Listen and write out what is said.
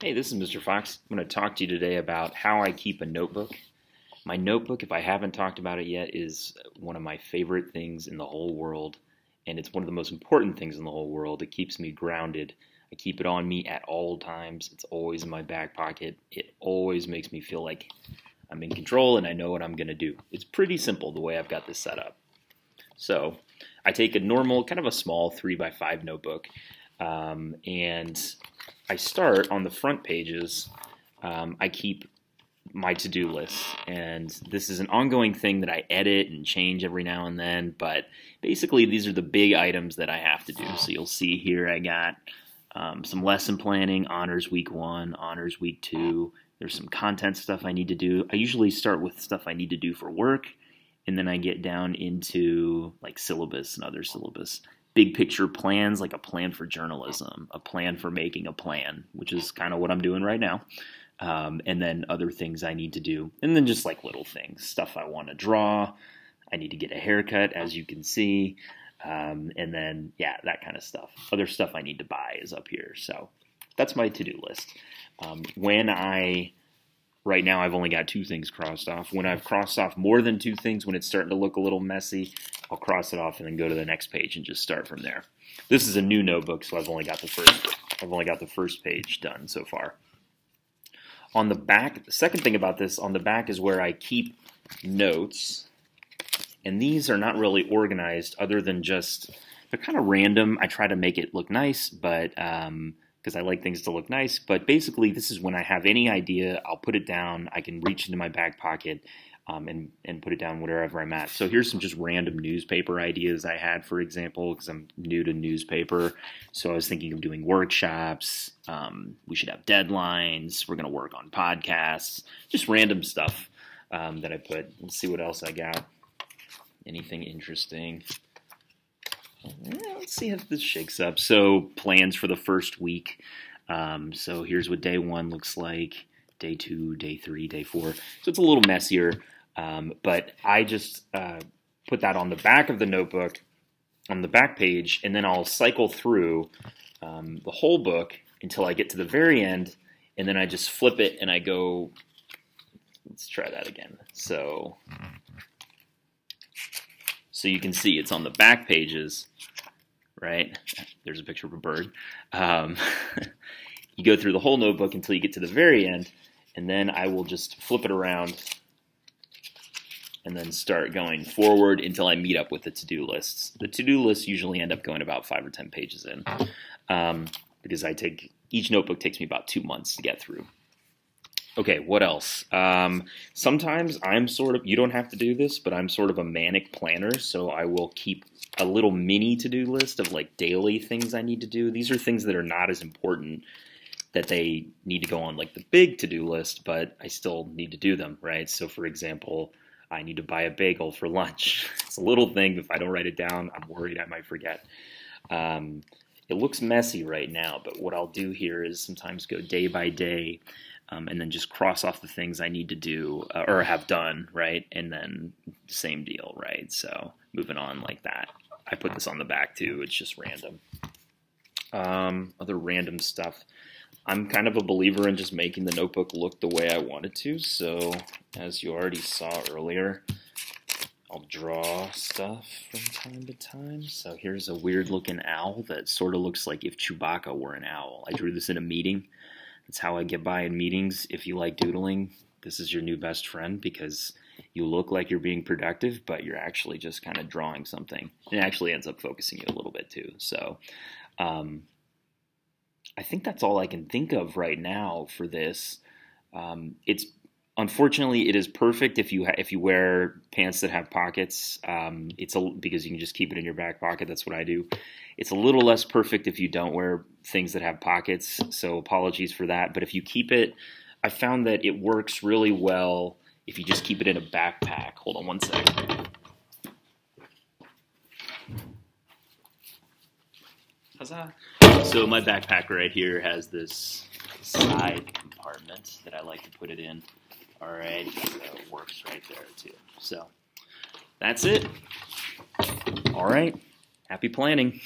Hey, this is Mr. Fox. I'm going to talk to you today about how I keep a notebook. My notebook, if I haven't talked about it yet, is one of my favorite things in the whole world, and it's one of the most important things in the whole world. It keeps me grounded. I keep it on me at all times. It's always in my back pocket. It always makes me feel like I'm in control and I know what I'm going to do. It's pretty simple the way I've got this set up. So I take a normal, kind of a small 3x5 notebook, and I start on the front pages. I keep my to-do list, and this is an ongoing thing that I edit and change every now and then, but basically these are the big items that I have to do. So you'll see here I got some lesson planning, honors week 1, honors week 2. There's some content stuff I need to do. I usually start with stuff I need to do for work, and then I get down into like syllabus and other syllabus. Big picture plans, like a plan for journalism, a plan for making a plan, which is kind of what I'm doing right now. And then other things I need to do. And then just like little things, stuff I want to draw. I need to get a haircut, as you can see. And then, yeah, that kind of stuff. Other stuff I need to buy is up here. So that's my to-do list. Right now I've only got 2 things crossed off. When I've crossed off more than 2 things, when it's starting to look a little messy, I'll cross it off and then go to the next page and just start from there. This is a new notebook, so I've only got the first page done so far. On the back, the second thing about this, on the back is where I keep notes. And these are not really organized other than just, they're kind of random. I try to make it look nice, but because I like things to look nice. But basically, this is when I have any idea, I'll put it down. I can reach into my back pocket and put it down wherever I'm at. So here's some just random newspaper ideas I had, for example, because I'm new to newspaper. So I was thinking of doing workshops. We should have deadlines. We're going to work on podcasts. Just random stuff that I put. Let's see what else I got. Anything interesting? Let's see how this shakes up. So plans for the first week. So here's what day 1 looks like. Day 2, day 3, day 4. So it's a little messier. But I just put that on the back of the notebook, on the back page, and then I'll cycle through the whole book until I get to the very end, and then I just flip it and I go, let's try that again. So you can see it's on the back pages, right? There's a picture of a bird. You go through the whole notebook until you get to the very end, and then I will just flip it around and then start going forward until I meet up with the to-do lists. The to-do lists usually end up going about 5 or 10 pages in, because each notebook takes me about 2 months to get through. Okay, what else? Sometimes you don't have to do this, but I'm sort of a manic planner, so I will keep a little mini to-do list of like daily things I need to do. These are things that are not as important that they need to go on like the big to-do list, but I still need to do them, right? So for example, I need to buy a bagel for lunch. It's a little thing. If I don't write it down, I'm worried I might forget. It looks messy right now, but what I'll do here is sometimes go day by day, and then just cross off the things I need to do or have done, right? And then same deal, right? So moving on like that. I put this on the back too. It's just random. Other random stuff. I'm kind of a believer in just making the notebook look the way I want it to. So as you already saw earlier, I'll draw stuff from time to time. So here's a weird looking owl that sort of looks like if Chewbacca were an owl. I drew this in a meeting. That's how I get by in meetings. If you like doodling, this is your new best friend because you look like you're being productive, but you're actually just kind of drawing something. It actually ends up focusing you a little bit too. So I think that's all I can think of right now for this. Unfortunately, it is perfect if you wear pants that have pockets. Because you can just keep it in your back pocket. That's what I do. It's a little less perfect if you don't wear things that have pockets. So apologies for that. But if you keep it, I found that it works really well if you just keep it in a backpack. Hold on one second. Huzzah. So my backpack right here has this side compartment that I like to put it in. All right, so it works right there too. So that's it. All right, happy planning.